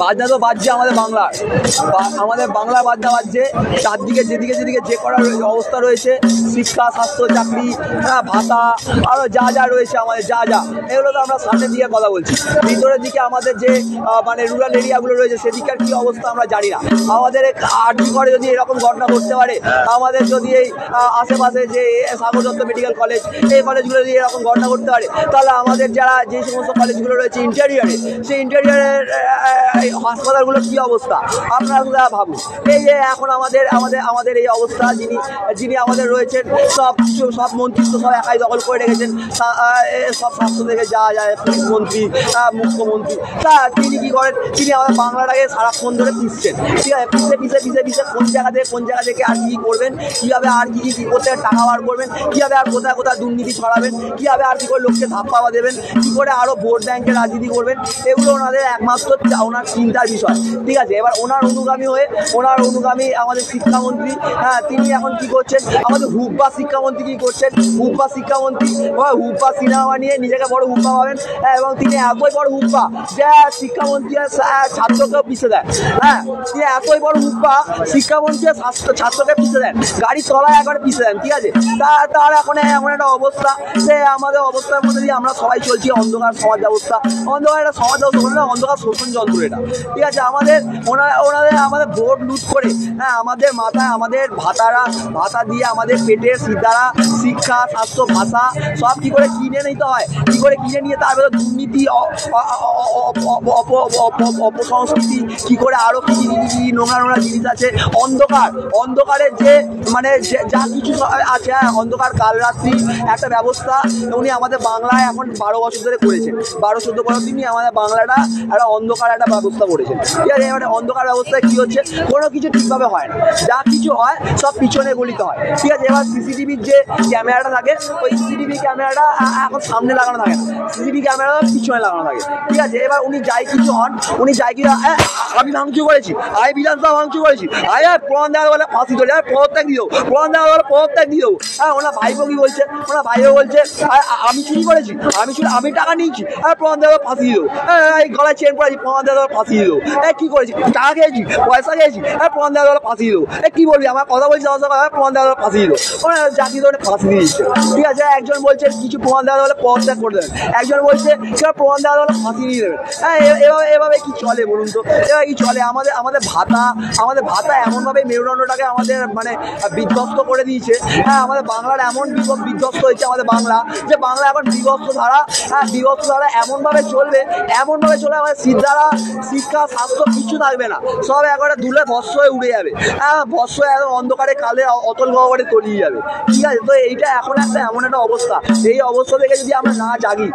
বাজনা তো বাজছে আমাদের বাংলার, আমাদের বাংলা বাজনা বাজছে। চারদিকে যেদিকে যেদিকে যে করার অবস্থা রয়েছে, শিক্ষা, স্বাস্থ্য, চাকরি, ভাতা, আরও যা যা রয়েছে আমাদের যা যা, এগুলো তো আমরা সামনের দিকে কথা বলছি। ভিতরের দিকে আমাদের যে মানে রুরাল এরিয়াগুলো রয়েছে সেদিককার কী অবস্থা আমরা জানি না। আমাদের আরজি করে যদি এরকম ঘটনা ঘটতে পারে, আমাদের যদি এই আশেপাশে যে সাগর দত্ত মেডিকেল কলেজ, এই কলেজগুলো যদি এরকম ঘটনা ঘটতে পারে, তাহলে আমাদের যারা যে সমস্ত কলেজগুলো রয়েছে ইন্টেরিয়ারে, সেই ইন্টেরিয়ারের হাসপাতালগুলো কী অবস্থা আপনারা ভাবুন। এই যে এখন আমাদের এই অবস্থা, যিনি আমাদের রয়েছেন সব মন্ত্রিত্ব সব একাই দখল করে রেখেছেন, সব স্বাস্থ্য থেকে যা যায়, পুলিশ মন্ত্রী, মুখ্যমন্ত্রী, তিনি কী করেন, তিনি আমাদের বাংলাটাকে সারাক্ষণ ধরে পিসছেন। ঠিক আছে, পিসে কোন জায়গা থেকে আর কী করবেন, কীভাবে আর কী করতে টাকা বার করবেন, কীভাবে আর কোথায় কোথায় দুর্নীতি ছড়াবেন, কীভাবে আর কী করে লোককে ধাপ্পা দেবেন, কী করে আরও ভোট ব্যাংকের রাজনীতি করবেন, এগুলো ওনাদের একমাত্র ওনার চিন্তার বিষয়। ঠিক আছে, এবার ওনার অনুগামী আমাদের শিক্ষামন্ত্রী, তিনি এখন কি করছেন, আমাদের হুব্বা শিক্ষামন্ত্রী কি করছেন, হুব্বা সিনেমা নিয়ে নিজেকে বড় হুব্বা পাবেন, এবং তিনি এতই বড় হুব্বা যে শিক্ষামন্ত্রী ছাত্রকেও পিছিয়ে দেয়। তিনি এতই বড় হুব্বা, শিক্ষামন্ত্রী ছাত্রকে পিছিয়ে দেন, গাড়ি তলায় একবারে পিছিয়ে দেন। ঠিক আছে, তার এখন এমন একটা অবস্থা যে আমাদের অবস্থার মধ্যে দিয়ে আমরা সবাই চলছি। অন্ধকার সমাজ ব্যবস্থা, অন্ধকার একটা সমাজ ব্যবস্থা, অন্ধকার শোষণ যন্ত্র এটা। ঠিক আছে, আমাদের ভোট লুট করে, আমাদের মাথায় আমাদের ভাতা দিয়ে আমাদের পেটের সিদ্ধারা, শিক্ষা, স্বাস্থ্য, ভাষা সব কী করে কিনে নিতে হয়, কী করে কিনে নিয়ে তার ভেতর দুর্নীতি, অপসংস্কৃতি, কী করে আরও কি নোংরা জিনিস আছে, অন্ধকারের যে মানে যা কিছু আছে, অন্ধকার কাল রাত্রি একটা ব্যবস্থা উনি আমাদের বাংলায় এখন 12 বছর ধরে করেছেন। 12-14 বছর তিনি আমাদের বাংলাটা একটা অন্ধকার একটা ব্যবস্থা করেছেন। ঠিক আছে, এবারে অন্ধকার ব্যবস্থায় কী হচ্ছে, কোনো কিছু ঠিকভাবে হয় না, যা কিছু হয় সব পিছনে গলিতে হয়। ঠিক আছে, এবার সিসিটিভির যে ক্যামেরাটা থাকে, ওই সিসিটিভি ক্যামেরাটা এখন সামনে লাগানো থাকে না, সিসিটিভি ক্যামেরাটা পিছনে লাগানো থাকে। ঠিক আছে, এবার উনি যাই কিছু হন, আমি ভাঙচুর করেছি, বিধানসভা ভাঙচুর করেছি, প্রমাণ দেওয়া বলে ফাঁসি ধরে পদত্যাগ দিয়ে দেবো, প্রমাণ দেওয়া বলে পদত্যাগ দিয়ে দেবো। ওনার ভাইপো কি বলছে, আমি চুরি করেছি, আমি টাকা নিয়েছি, প্রমাণ দেওয়া ফাঁসি দিয়ে দেবো, এই গলায় চেন পড়েছি, প্রমাণ দেওয়া ফাঁসি দিয়ে দেবো, কী করেছি, টাকা খেয়েছি, পয়সা খেয়েছি, প্রমাণ দেওয়া ফাঁসি দিয়ে দেবো, কী বলবি, আমার কথা বলছি আমার সঙ্গে, প্রমাণ দেওয়া ফাঁসি দিয়ে দেবো। জাতীয় ধরনের ফাঁসি দিয়ে দিচ্ছে। ঠিক আছে, একজন বলছে কিছু প্রমাণ দেওয়া হলে পদত্যাগ করে দেবেন, একজন বলছে সেটা প্রমাণ দেওয়া হলে ফাঁসি দিয়ে দেবেন। এভাবে কি চলে বলুন তো, এভাবে কি চলে? আমাদের ভাতা এমনভাবে মেরুদণ্ডটাকে আমাদের মানে বিধ্বস্ত করে দিয়েছে। আমাদের বাংলার এমন বিধ্বস্ত হয়েছে আমাদের বাংলা, যে বাংলা এখন বিভক্ত ধারা এমনভাবে চলবে আমাদের সিদ্ধারা, শিক্ষা, স্বাস্থ্য কিছু থাকবে না, সব একবারে ধুলে ভস্ম হয়ে উড়ে যাবে, ভস্ম একদম অন্ধকারে কালে অতল গহ্বরে তলিয়ে যাবে। ঠিক আছে, তো এইটা এখন এমন একটা অবস্থা, এই অবস্থা থেকে যদি আমরা না জাগি,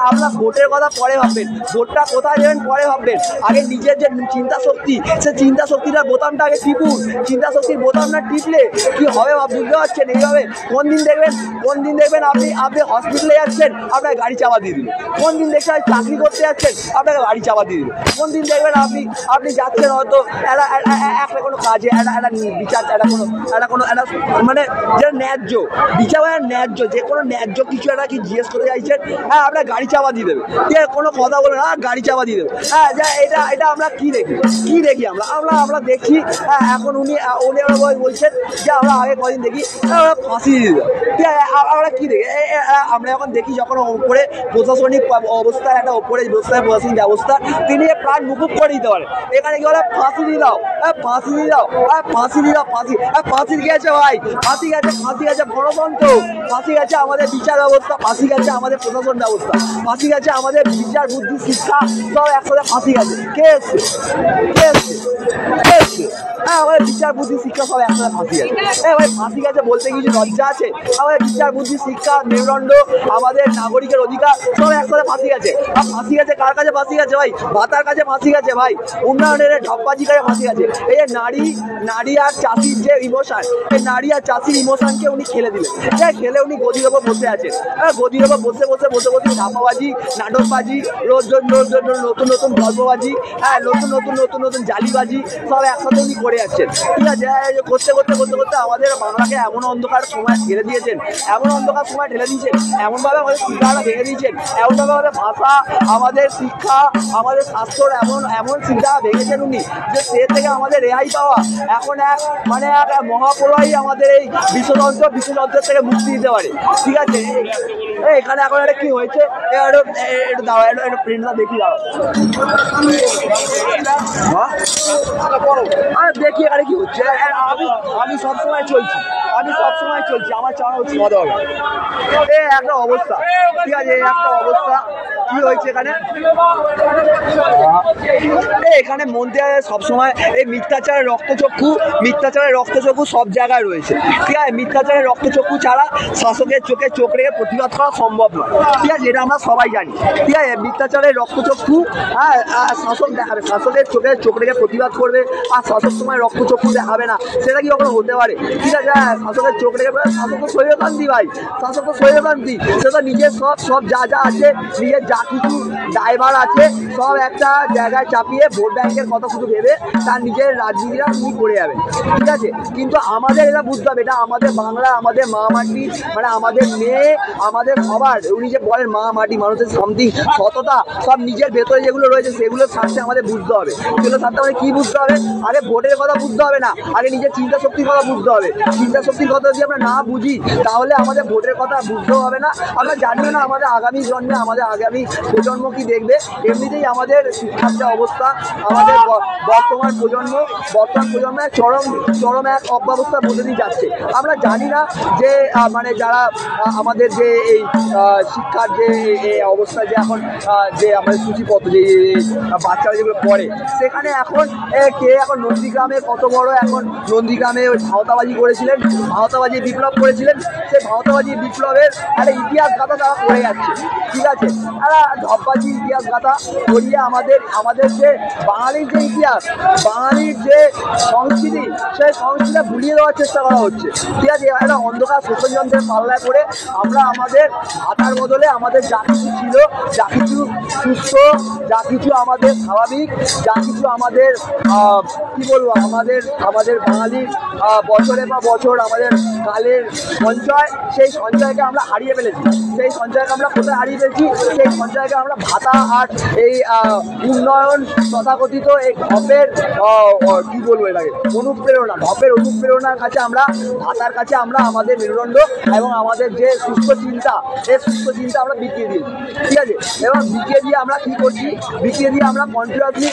আপনার ভোটের কথা পরে ভাববেন, ভোটটা কোথায় দেবেন পরে ভাববেন, আগে নিজের যে চিন্তা শক্তি, সে চিন্তা শক্তিটার বোতামটা আগে টিপুন। চিন্তা শক্তির বোতামটা টিপলে কি হবে বুঝতে পারছেন? এইভাবে কোন দিন দেখবেন আপনি হসপিটালে যাচ্ছেন, আপনাকে গাড়ি চাপা দিয়ে দিল। কোন দিন দেখবেন চাকরি করতে যাচ্ছেন, আপনাকে গাড়ি চাপা দিয়ে দিল। কোন দিন দেখবেন আপনি যাচ্ছেন হয়তো একটা কোনো কাজে, একটা বিচার, একটা মানে যেটা ন্যায্য বিচার, ন্যায্য যে কোনো ন্যায্য কিছু একটা কি জিজ্ঞেস করতে চাইছেন, আপনার গাড়ি চাপা দিয়ে দেবে। ঠিক আছে, কোনো কথা বলবেন না, গাড়ি চাপা দিয়ে দেবে। এটা আমরা কি দেখি আমরা দেখি। এখন উনি বলছেন যে আমরা আগে কদিন দেখি ফাঁসি দিয়ে দেবে। ঠিক আছে, আমরা কি দেখি, আমরা এখন দেখি যখন ওপরে প্রশাসনিক অবস্থায় একটা ওপরে প্রশাসনিক ব্যবস্থা, তিনি প্রাণ মুকুব করে দিতে পারে। এখানে কি বলে, ফাঁসি দিয়ে দাও, ফাঁসি গেছে ভাই, ফাঁসি গেছে গণতন্ত্র, ফাঁসি গেছে আমাদের বিচার ব্যবস্থা, ফাঁসি গেছে আমাদের প্রশাসন ব্যবস্থা, ফাঁসি গেছে আমাদের বিচার, বুদ্ধি, শিক্ষা সব একসাথে ফাঁসি গেছে। কে এসছে? আমাদের বিচার, বুদ্ধি, শিক্ষা সব একসাথে ফাঁসি গেছে। ভাই ফাঁসি গেছে বলতে কিছু লজ্জা আছে? আমাদের বিচার, বুদ্ধি, শিক্ষা, মেরুদণ্ড, আমাদের নাগরিকের অধিকার সব একসাথে ফাঁসি গেছে। আর ফাঁসি গেছে কার কাছে ফাঁসি গেছে ভাই? ভাতার কাছে ফাঁসি গেছে ভাই, উন্নয়নের ঢপবাজি কাছে ফাঁসি গেছে। এই যে নারী আর চাষির যে ইমোশন, এই নারী আর চাষির ইমোশনকে উনি খেলে দিলেন। খেলে উনি গদির ওপর বসে আছেন। গদির ওপর বসে ধাপাবাজি, নাটকবাজি, রোজ নতুন নতুন গল্পবাজি, নতুন জালিবাজি সব একসাথে উনি করে যাচ্ছেন। ঠিক আছে, করতে আমাদের বাংলাকে এমন অন্ধকার সময় ঠেলে দিয়েছেন, এমনভাবে আমাদের শিক্ষাটা ভেঙে দিয়েছেন, এমনভাবে আমাদের ভাষা, আমাদের শিক্ষা, আমাদের স্বাস্থ্যর এমন শিক্ষা ভেঙেছেন উনি, যে সে থেকে আমাদের রেহাই পাওয়া এখন এক মহাপ্রলয়ই আমাদের এই বিশ্বযন্ত্রের থেকে মুক্তি দিতে পারে। ঠিক আছে, এখানে এখন একটা কি হয়েছে একটু দাঁড়া, একটু প্রিন্টটা দেখি, দাঁড়া দেখি এখানে কি হচ্ছে। আমি সবসময় চলছি, আমার চাওয়া হচ্ছে মজা হবে। একটা অবস্থা, ঠিক আছে, একটা অবস্থা কি হয়েছে এখানে মন্দিরে সবসময় এই মিথ্যাচারের রক্তচক্ষু সব জায়গায় রয়েছে। ঠিক আছে, মিথ্যাচারের রক্তচক্ষু ছাড়া শাসকের চোখে চোখ রেখে প্রতিবাদ করা সম্ভব নয়। ঠিক আছে, এটা আমরা সবাই জানি। ঠিক আছে, মিথ্যাচারের রক্তচক্ষু শাসক দেখাবে, শাসকের চোখ রেখে প্রতিবাদ করবে, আর শাসক সময় রক্তচক্ষু দেখাবে না, সেটা কি কখনো হতে পারে? ঠিক আছে, শাসকের চোখ রেখে শাসক তো সৈয়কান্তি ভাই, শাসক তো সৈয়কান্তি, সে তো নিজের সব যা আছে, নিজের যা কিছু ড্রাইভার আছে সব একটা জায়গায় চাপিয়ে ভোট ব্যাংকের কথা শুধু ভেবে তার নিজের রাজনীতিরা তিনি করে যাবেন। ঠিক আছে, কিন্তু আমাদের এটা বুঝতে হবে, এটা আমাদের বাংলা, আমাদের মা মাটি, মানে আমাদের মেয়ে, আমাদের সবার, উনি যে বলেন মা মাটি, মানুষের সামথিং সততা সব নিজের ভেতরে যেগুলো রয়েছে সেগুলোর স্বার্থে আমাদের বুঝতে হবে। সেগুলোর স্বার্থে আমাদের কি বুঝতে হবে? আগে ভোটের কথা বুঝতে হবে না, আগে নিজের চিন্তা শক্তির কথা বুঝতে হবে। চিন্তা শক্তির কথা যদি আমরা না বুঝি তাহলে আমাদের ভোটের কথা বুঝতেও হবে না, আমরা জানিও না আমাদের আগামী জন্মে, আমাদের আগামী প্রজন্ম কি দেখবে। এমনিতেই আমাদের শিক্ষার যে অবস্থা, আমাদের বর্তমান প্রজন্মের চরম এক অব্যবস্থার মধ্যে দিয়ে যাচ্ছে। আমরা জানি না যে মানে যারা আমাদের যে এই শিক্ষার যে অবস্থা, যে এখন যে আমাদের সূচিপত্র যে বাচ্চারা যেগুলো পড়ে, সেখানে এখন এখন নন্দীগ্রামে কত বড়, এখন নন্দীগ্রামে ওই ভাওতাবাজি করেছিলেন, ভাওতাবাজি বিপ্লব করেছিলেন, সেই ভাওতাবাজি বিপ্লবের একটা ইতিহাস গাথা তারা পড়ে যাচ্ছে। ঠিক আছে, ধপবাজি ইতিহাস গাথা করিয়ে আমাদের যে বাঙালির যে ইতিহাস, বাঙালির যে সংস্কৃতি, সেই সংস্কৃতিটা ভুলিয়ে দেওয়ার চেষ্টা করা হচ্ছে। ঠিক আছে, একটা অন্ধকার শোষণ যন্ত্রের পাল্লায় পড়ে আমরা আমাদের ভাতার বদলে আমাদের যা কিছু ছিল, যা কিছু সুস্থ, যা কিছু আমাদের স্বাভাবিক, যা কিছু আমাদের কি বলবো, আমাদের বাঙালির বছরে বা বছর আমাদের কালের সঞ্চয়, সেই সঞ্চয়কে আমরা হারিয়ে ফেলেছি। সেই সঞ্চয়কে আমরা কোথায় হারিয়ে ফেলছি? সেই সঞ্চয়কে আমরা ভাতা আর এই উন্নয়ন তথাকথিত এই ঢপের কি বলবো এটাকে অনুপ্রেরণার কাছে আমরা, ভাতার কাছে আমরা আমাদের মেরুদণ্ড এবং আমাদের যে সুস্থ চিন্তা, এই সুস্থ চিন্তা আমরা বিকিয়ে দিয়েছি। ঠিক আছে, এবং বিকিয়ে দিয়ে আমরা কি করছি? বিকিয়ে দিয়ে আমরা কন্টিনিউয়াসলি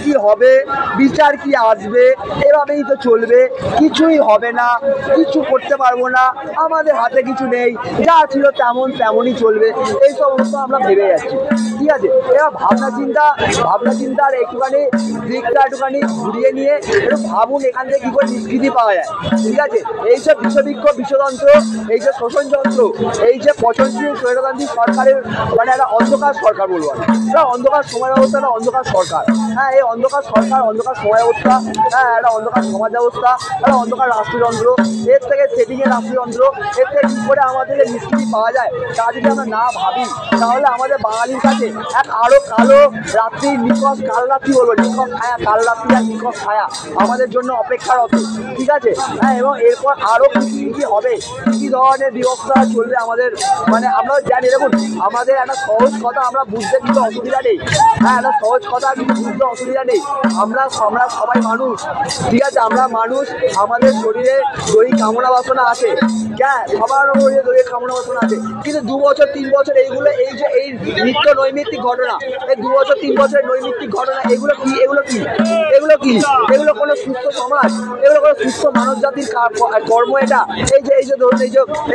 কি হবে, বিচার কি আসবে, এভাবেই তো চলবে, কিছুই হবে না, কিছু করতে পারবো না, আমাদের হাতে কিছু নেই, যা ছিল তেমনই চলবে, এইসব অবস্থা আমরা ভেবে যাচ্ছি। ঠিক আছে, এবার ভাবনা চিন্তার একটুখানি ঘুরিয়ে নিয়ে একটু ভাবুন এখান থেকে কি করে নিষ্কৃতি পাওয়া যায়। ঠিক আছে, এই যে বিষবিক্ষ, বিষযন্ত্র, এই যে শোষণযন্ত্র, এই যে পচনশীল সৈয়দকান্তি সরকারের মানে একটা অন্ধকার সরকার বলবো, একটা অন্ধকার সময় ব্যবস্থা, একটা অন্ধকার সরকার। হ্যাঁ, এই অন্ধকার সরকার, অন্ধকার সময় ব্যবস্থা, হ্যাঁ, একটা অন্ধকার সমাজ ব্যবস্থা, একটা অন্ধকার রাষ্ট্রযন্ত্র, এর থেকে সেটিংয়ের রাষ্ট্রযন্ত্র, এর থেকে কী করে আমাদের নিষ্কৃতি পাওয়া যায় তা যদি আমরা না ভাবি, তাহলে আমাদের বাঙালির কাছে এক আরো কালো রাত্রি, নিকট কাল রাত্রি বলবো, নিকট ছায়া, কাল রাত্রি আর নিকট ছায়া আমাদের জন্য অপেক্ষারত। ঠিক আছে, হ্যাঁ, এবং এরপর আরো কি হবে, কি ধরনের ব্যবস্থা চলবে আমাদের, মানে আমরা জানি। দেখুন, আমাদের একটা সহজ কথা আমরা বুঝতে কিন্তু অসুবিধা নেই। হ্যাঁ, একটা সহজ কথা কিন্তু বুঝতে অসুবিধা নেই। আমরা সবাই মানুষ। ঠিক আছে, আমরা মানুষ, আমাদের শরীরে দৈহিক কামনা বাসনা আছে, হ্যাঁ, সবার শরীরে দৈহিক কামনা বাসনা আছে, কিন্তু 2 বছর 3 বছর এইগুলো, এই যে এই নিত্য নৈমিত্তিক ঘটনা, এই 2 বছর 3 বছরের নৈমিত্তিক ঘটনা, এগুলো কোনো সুস্থ সমাজ, এগুলো কোনো সুস্থ মানব জাতির কর্ম। এটা এই যে ধরুন,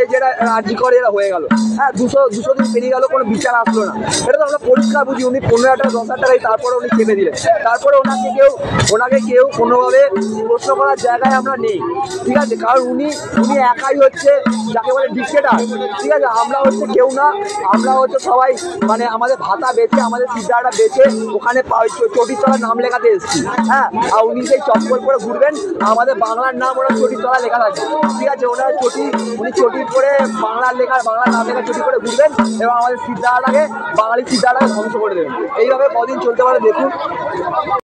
এই যেটা রাজি করে এরা হয়ে গেল, হ্যাঁ, 200 দিন পেরিয়ে গেল, কোনো বিচার আসলো না, এটা তো আমরা পরিষ্কার বুঝি। উনি 15,000 টাকা 10,000 টাকায় তারপরে উনি চেপে দিলেন, তারপরে ওনাকে কেউ কোনোভাবে প্রশ্ন করার জায়গায় আমরা নেই। ঠিক আছে, কারণ উনি একাই হচ্ছে যাকে বলে ডিক্টেটর। ঠিক আছে, আমরা হচ্ছে কেউ না, আমরা হচ্ছে সবাই মানে আমাদের ভাতা বেচে, আমাদের সিদ্ধাটা বেচে ওখানে চটির তলার নাম লেখাতে এসেছি। হ্যাঁ, হ্যাঁ, আর উনি সেই চপ্পল পরে ঘুরবেন, আমাদের বাংলার নাম ওরা চটির তলায় লেখা থাকে, ঠিক আছে? ওনার উনি চটি পরে বাংলার নাম লেখা চটি করে ঘুরবেন এবং আমাদের সিদ্ধাটাকে বাঙালি সিদ্ধাটাকে ধ্বংস করে দেবেন। এইভাবে কদিন চলতে পারে দেখুন।